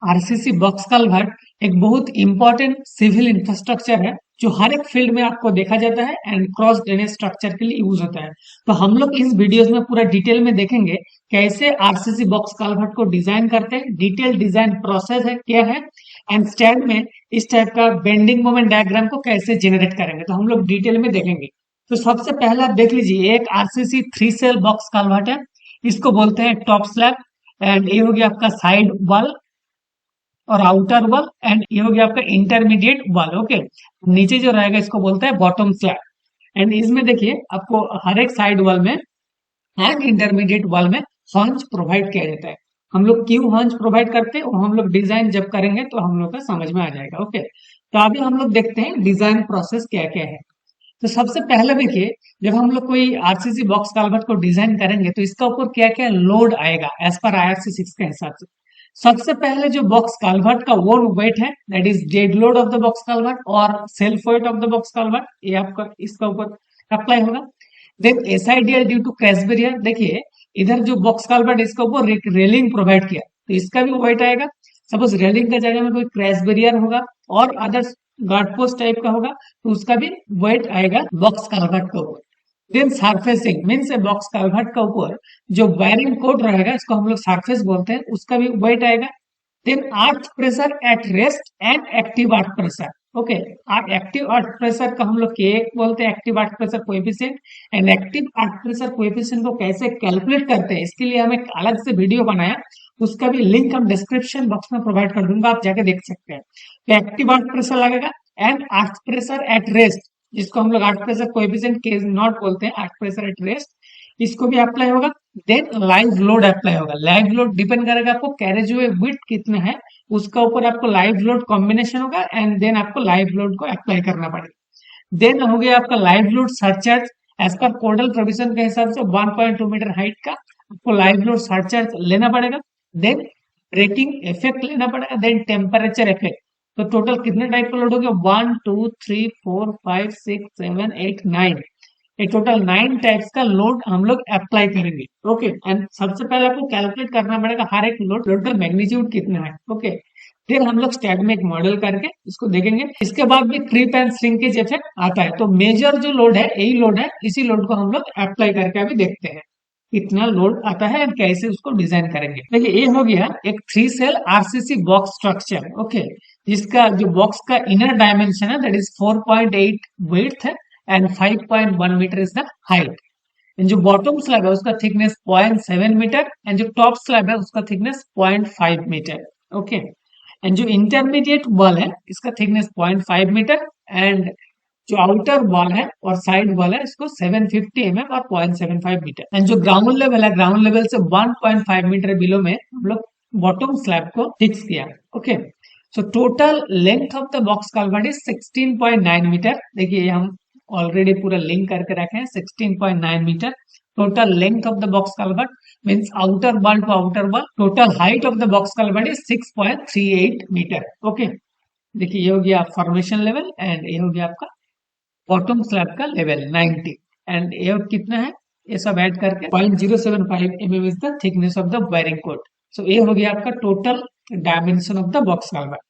RCC box culvert एक बहुत important civil infrastructure है जो हर एक फील्ड में आपको देखा जाता है एंड क्रॉस ड्रेनेज स्ट्रक्चर के लिए यूज होता है। तो हम लोग इस वीडियोस में पूरा डिटेल में देखेंगे कैसे आरसीसी बॉक्स कल्वर्ट को डिजाइन करते हैं, डिटेल डिजाइन प्रोसेस है क्या है, एंड स्टैंड में इस टाइप का बेंडिंग मोमेंट डायग्राम को कैसे जनरेट करेंगे तो हम लोग डिटेल में देखेंगे। तो सबसे पहले आप देख लीजिए, एक आरसीसी 3 सेल बॉक्स कल्वर्ट है। इसको बोलते हैं टॉप स्लैब, एंड ये हो गया आपका साइड वॉल और आउटर वॉल, एंड ये हो गया आपका इंटरमीडिएट वॉल। ओके, नीचे जो रहेगा इसको बोलते हैं बॉटम स्लैब। एंड इसमें देखिए आपको हर एक साइड वॉल में एंड इंटरमीडिएट वॉल में हॉन्च प्रोवाइड किया जाता है। हम लोग क्यों हॉन्च प्रोवाइड करते हैं वो हम लोग डिजाइन जब करेंगे तो हम लोग का समझ में आ जाएगा। ओके, तो अभी हम लोग देखते हैं डिजाइन प्रोसेस क्या क्या है। तो सबसे पहले देखिए, जब हम लोग कोई आरसीसी बॉक्स कल्वर्ट को डिजाइन करेंगे तो इसका ऊपर क्या क्या लोड आएगा एज पर आईआरसी 6 के हिसाब से। सबसे पहले जो बॉक्स कल्वर्ट का वो वेट है, that is dead load of the box culvert और self weight of the box culvert, ये आपका इसका ऊपर अप्लाई होगा। Then SIDL due to crash barrier, देखिए इधर जो बॉक्स कल्वर्ट इसके ऊपर रेलिंग प्रोवाइड किया तो इसका भी वेट आएगा। सपोज रेलिंग का जगह में कोई क्रैश बैरियर होगा और अदर गार्ड पोस्ट टाइप का होगा तो उसका भी वेट आएगा बॉक्स कल्वर्ट के ऊपर। Then surfacing means a box culvert का ऊपर जो वायरिंग कोड रहेगा इसको हम लोग सरफेस बोलते हैं, उसका भी वेट आएगा। Then earth pressure at rest and active earth pressure. Okay, active earth pressure का हम लोग के बोलते हैं active earth pressure coefficient, and active earth pressure coefficient को कैसे कैलकुलेट करते हैं इसके लिए हम एक अलग से वीडियो बनाया, उसका भी लिंक हम डिस्क्रिप्शन बॉक्स में प्रोवाइड कर दूंगा, आप जाके देख सकते हैं। तो एक्टिव अर्थ प्रेशर लगेगा and earth pressure at rest, जिसको हम लोग अर्थ प्रेशर कोएफिशिएंट के नॉट बोलते हैं, अर्थ प्रेशर एट रेस्ट, इसको भी अप्लाई होगा। देन लाइव लोड अप्लाई होगा। लाइव लोड डिपेंड करेगा आपको कैरेज वे विड्थ कितना है, उसका ऊपर आपको लाइव लोड कॉम्बिनेशन होगा एंड देन आपको लाइव लोड को अप्लाई करना पड़ेगा। देन हो गया आपका live load surcharge, as per कोडल प्रोविजन के हिसाब से 1.2 मीटर हाइट का आपको लाइव लोड सरचार्ज लेना पड़ेगा। देन ब्रेकिंग इफेक्ट लेना पड़ेगा, देन टेम्परेचर इफेक्ट। तो टोटल कितने टाइप का लोड हो गया, 1 2 3 4 5 6 7 8 9, ये टोटल 9 टाइप्स का लोड हम लोग अप्लाई करेंगे। ओके, एंड सबसे पहले आपको कैलकुलेट करना पड़ेगा हर एक लोड का मैग्नीट्यूड कितना है। ओके, फिर हम लोग स्टैट में एक मॉडल करके इसको देखेंगे। इसके बाद भी क्रीप एंड श्रिंकेज इफेक्ट आता है। तो मेजर जो लोड है यही लोड है, इसी लोड को हम लोग अप्लाई करके अभी देखते हैं कितना लोड आता है और कैसे उसको डिजाइन करेंगे। देखिए ये हो गया एक 3 cell RCC box structure. Okay, जिसका जो बॉक्स का इनर डायमेंशन है दैट इज 4.8 विड्थ है and 5.1 metre is the height. जो बॉटम स्लैब है उसका थिकनेस 0.7 मीटर एंड जो टॉप स्लैब है उसका थिकनेस 0.5 मीटर। ओके, एंड जो इंटरमीडिएट वॉल है इसका थिकनेस 0.5 मीटर एंड जो आउटर वॉल है और साइड वॉल है इसको 750 mm और 0.75 मीटर, एंड जो ग्राउंड लेवल है ग्राउंड लेवल से 1.5 मीटर बिलो में हम लोग बॉटम स्लैब को फिक्स किया। Okay, so total length of the box culvert is 16.9 metre. देखिए हम ऑलरेडी पूरा लिंक करके रखे हैं, 16.9 metre total length of the box culvert means outer wall to outer wall. Total height of the box culvert is 6.38 metre. Okay, देखिए ये हो गया फॉर्मेशन लेवल एंड ये हो गया आपका बॉटम स्लैब का लेवल 90, एंड ये कितना है ये सब ऐड करके 0.075 mm is the thickness of the wearing coat. So ये हो गया आपका total dimension of the box culvert.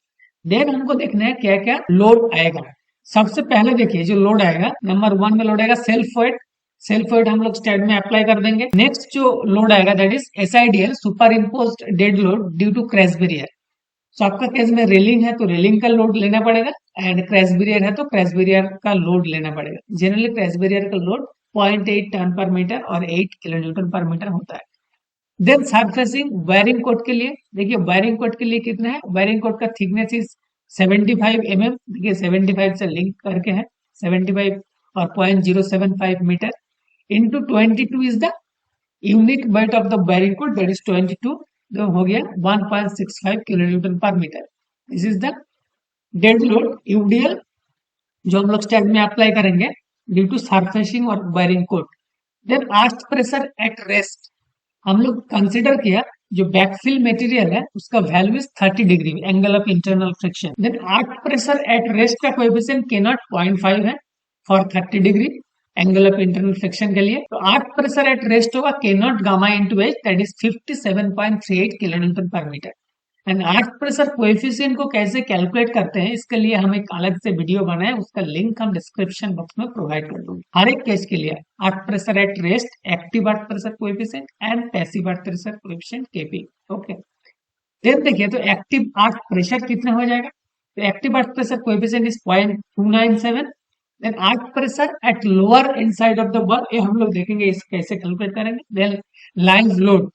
Then हमको देखना है क्या क्या लोड आएगा। सबसे पहले देखिए जो लोड आएगा, नंबर 1 में लोड आएगा सेल्फ वेट। सेल्फ वेट हम लोग स्टैंड में अप्लाई कर देंगे। नेक्स्ट जो लोड आएगा that is SIDL, super imposed dead load due to crash barrier. तो आपका केस में रेलिंग है तो रेलिंग का लोड लेना पड़ेगा एंड क्रैश बैरियर है तो क्रैश बैरियर का लोड लेना पड़ेगा। जनरली क्रैश बैरियर का लोड 0.8 टन पर मीटर और 8 किलो न्यूटन पर मीटर होता है। देन सरफेसिंग वायरिंग कोड के लिए, देखिए वायरिंग कोड के लिए कितना है, वायरिंग कोड का थिकनेस इज 75 mm। देखिए 75 से लिंक करके है 75 और 0.075 metre into 22 is the unit weight of the wearing coat that is 22, जो हो गया 1.65 kilo newton per metre. This is the dead load UDL जो हम लोग स्टैंड में अप्लाई करेंगे ड्यू टू सरफेसिंग और wearing coat. Then earth pressure at rest हम लोग कंसिडर किया, जो बैकफिल मटेरियल है उसका value is 30 degree angle of internal friction. Then earth pressure at rest का कोएफिशिएंट के नॉट 0.5 है for 30 degree angle of internal friction के लिए। तो अर्थ प्रेशर एट रेस्ट होगा K naught gamma into h that is 57.38 kilo newton per metre. And earth pressure coefficient को कैसे calculate करते हैं, इसके लिए हम एक अलग से वीडियो बनाए, उसका लिंक हम डिस्क्रिप्शन बॉक्स में प्रोवाइड कर दूंगे। हर एक केस के लिए earth pressure at rest, active earth pressure coefficient and passive earth pressure coefficient KP. Okay, then देखिए तो एक्टिव अर्थ प्रेशर कितना हो जाएगा, तो active earth pressure coefficient is 0.297। Then earth pressure at lower inside of the wall, ये हम लोग देखेंगे इस कैसे कैलकुलेट करेंगे। देन लाइव लोड,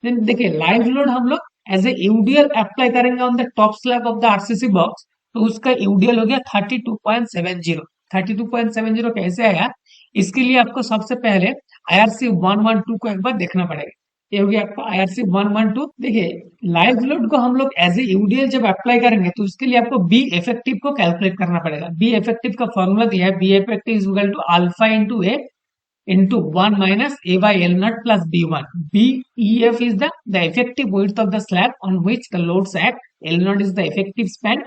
देन देखिए लाइव लोड हम लोग एज ए यूडीएल अप्लाई करेंगे on the top slab of the RCC box, तो उसका यूडीएल हो गया 32.70। 32.70 कैसे आया, इसके लिए आपको सबसे पहले आईआरसी 112 को एक बार देखना पड़ेगा। ये हो गया आपका आईआरसी 112। देखिए लाइव लोड को हम लोग एज ए यूडीएल जब अप्लाई करेंगे तो उसके लिए आपको बी इफेक्टिव को कैलकुलेट करना पड़ेगा। बी इफेक्टिव का फॉर्मूला दिया है, b effective is equal to alpha into a into 1 minus A by L naught plus B1. BEF is the effective width of the slab on which the loads act. L naught is the effective span.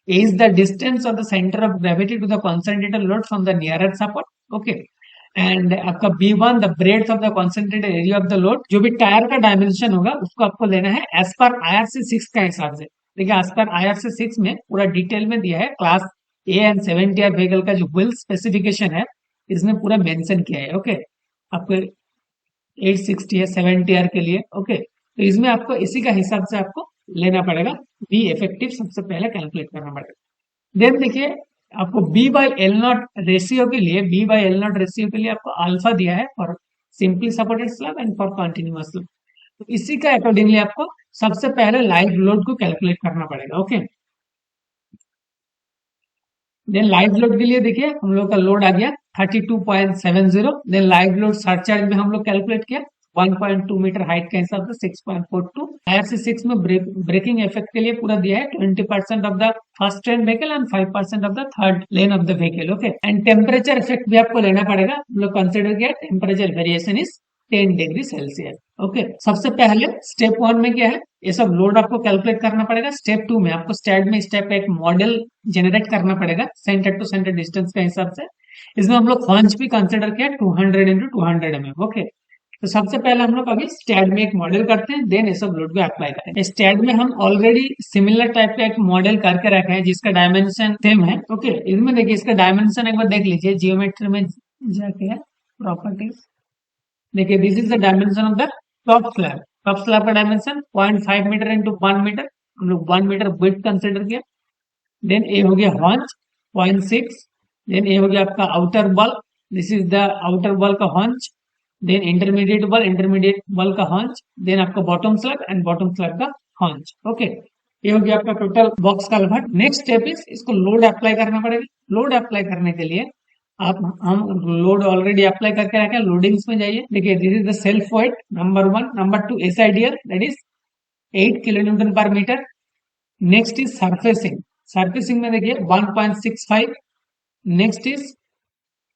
A is the distance of the center of gravity to the concentrated load from the nearer support. Okay. And आपका B1 the breadth of the concentrated area of the load, जो भी tyre का dimension होगा उसको आपको लेना है as per IRC 6 का हिसाब से। देखिए एज पर IRC 6 में पूरा डिटेल में दिया है, क्लास ए एंड 7 टीयर व्हीकल का जो व्हील स्पेसिफिकेशन है इसमें पूरा मेंशन किया है। ओके, आपको 860 है 7 टीयर के लिए। ओके, तो इसमें आपको इसी का हिसाब से आपको लेना पड़ेगा, बी इफेक्टिव सबसे पहले कैलकुलेट करना पड़ेगा। देन देखिए आपको b by l naught ratio के लिए, b by l naught ratio के लिए आपको अल्फा दिया है for simply supported slab and for continuous slab. तो इसी का अकॉर्डिंगली आपको सबसे पहले लाइव लोड को कैलकुलेट करना पड़ेगा। ओके, देन लाइव लोड के लिए देखिए हम लोग का लोड आ गया 32.70। देन लाइव लोड सरचार्ज में हम लोग कैलकुलेट किया 1.2 मीटर हाइट के हिसाब से 6.42। IRC 6 में ब्रेकिंग इफेक्ट के लिए पूरा दिया है 20% of the first train vehicle and 5% of the third lane of the vehicle. Okay, and temperature effect भी आपको लेना पड़ेगा। हम लोग कंसिडर किया temperature variation is 10 degree Celsius. Okay, सबसे पहले स्टेप 1 में क्या है, ये सब लोड आपको कैलकुलेट करना पड़ेगा। स्टेप 2 में आपको स्टैट में स्टेप का एक मॉडल जनरेट करना पड़ेगा सेंटर टू सेंटर डिस्टेंस के हिसाब से। इसमें हम लोग हॉन्च भी कंसिडर किया 200 इंटू 200 mm। ओके, तो सबसे पहले हम लोग अभी स्टैट में एक मॉडल करते हैं, देन ये सब लोड को अप्लाई करें। स्टैट में हम ऑलरेडी सिमिलर टाइप का एक मॉडल करके रखे हैं जिसका डायमेंशन सेम है। ओके, इसमें देखिए इसका डायमेंशन एक बार देख लीजिए, जियोमेट्री में जाके प्रॉपर्टीज देखिए, this is the dimension of the top slab. Top slab का डायमेंशन 0.5 मीटर इंटू 1 मीटर, हम लोग 1 मीटर विड्थ कंसिडर किया। देन ए हो गया हॉन्च 0.6। देन ए हो गया आपका outer ball, this is the outer ball का हॉन्च। देन इंटरमीडिएट बॉल का हॉन्च। देन आपका bottom slab and bottom slab का हॉन्च। ओके, ये हो गया आपका टोटल बॉक्स का लगभग। नेक्स्ट स्टेप इज इसको लोड अप्लाई करना पड़ेगा। लोड अप्लाई करने के लिए आप हम लोड ऑलरेडी अप्लाई करके रखे, लोडिंग्स में जाइए। देखिए this is the self weight number 1। Number 2 SIDL that is 8 kilonewton per metre. Next is surfacing, surfacing में देखिए 1.65। Next is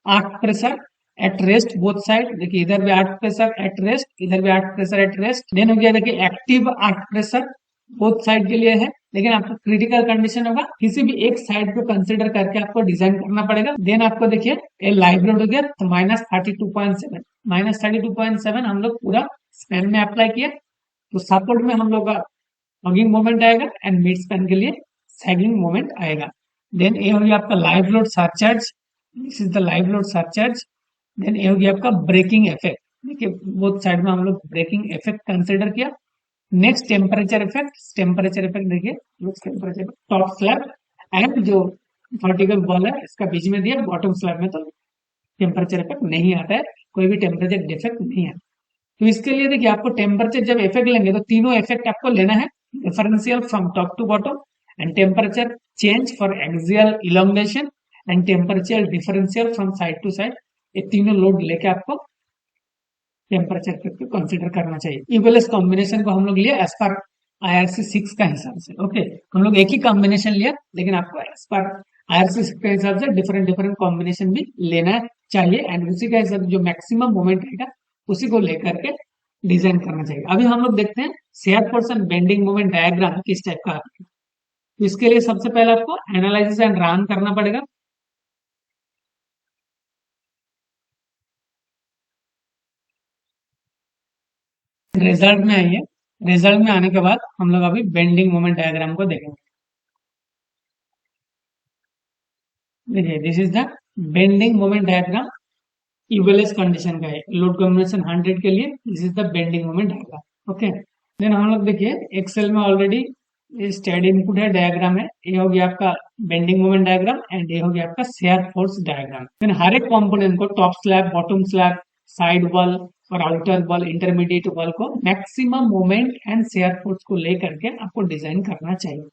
earth pressure at rest both side, देखिए इधर भी आर्क प्रेशर एट रेस्ट, इधर भी earth pressure at rest. Then हो गया देखिए active earth pressure both side के लिए है, लेकिन आपको क्रिटिकल कंडीशन होगा किसी भी एक साइड को कंसिडर करके आपको डिजाइन करना पड़ेगा। देन आपको देखिए ये लाइव लोड हो गया तो -32.7। -32.7 हम लोग पूरा स्पैन में अप्लाई किया, तो सपोर्ट में हम लोग का हगिंग मोमेंट आएगा एंड मिड स्पैन के लिए सैगिंग मोमेंट आएगा। देन ये हो गया आपका live load surcharge, this is the live load surcharge. Then ये हो गया आपका ब्रेकिंग इफेक्ट, देखिए बोथ साइड में हम लोग ब्रेकिंग इफेक्ट कंसिडर किया। Next temperature effect, temperature effect देखिए टेम्परेचर टॉप स्लैब एंड जो वर्टिकल बॉल है इसका बीच में दिया, बॉटम स्लैब में तो टेम्परेचर इफेक्ट नहीं आता है, कोई भी टेम्परेचर डिफेक्ट नहीं है। तो इसके लिए देखिए आपको टेम्परेचर जब इफेक्ट लेंगे तो तीनों इफेक्ट आपको लेना है, differential from top to bottom and temperature change for axial elongation and temperature differential from side to side. ये तीनों लोड लेके आपको टेम्परेचर को कंसिडर करना चाहिए। इक्वलेस कॉम्बिनेशन को हम लोग लिया एज पर IRC 6 का हिसाब से। ओके, हम लोग एक ही कॉम्बिनेशन लिया, लेकिन आपको एज पर IRC 6 के हिसाब से डिफरेंट डिफरेंट कॉम्बिनेशन भी लेना चाहिए एंड उसी का हिसाब जो मैक्सिमम मोमेंट रहेगा उसी को लेकर के डिजाइन करना चाहिए। अभी हम लोग देखते हैं share portion bending moment diagram किस टाइप का है। तो इसके लिए सबसे पहले आपको एनालिसिस एंड रन करना पड़ेगा। रिजल्ट में आइए, रिजल्ट में आने के बाद हम लोग अभी बेंडिंग मोमेंट डायग्राम को देखेंगे। देखिए, this is the bending moment diagram. Equivalence condition का है, लोड कॉम्बिनेशन 100 के लिए this is the bending moment diagram. Okay, then हम लोग देखिए एक्सेल में ऑलरेडी स्टैंड इनपुट है, डायग्राम है। ये हो गया आपका बेंडिंग मोमेंट डायग्राम एंड ये हो गया आपका शेयर फोर्स डायग्राम। देन हर एक कंपोनेंट को top slab, bottom slab, side wall और आउटर वॉल, इंटरमीडिएट वॉल को maximum moment and shear force को लेकर के आपको डिजाइन करना चाहिए।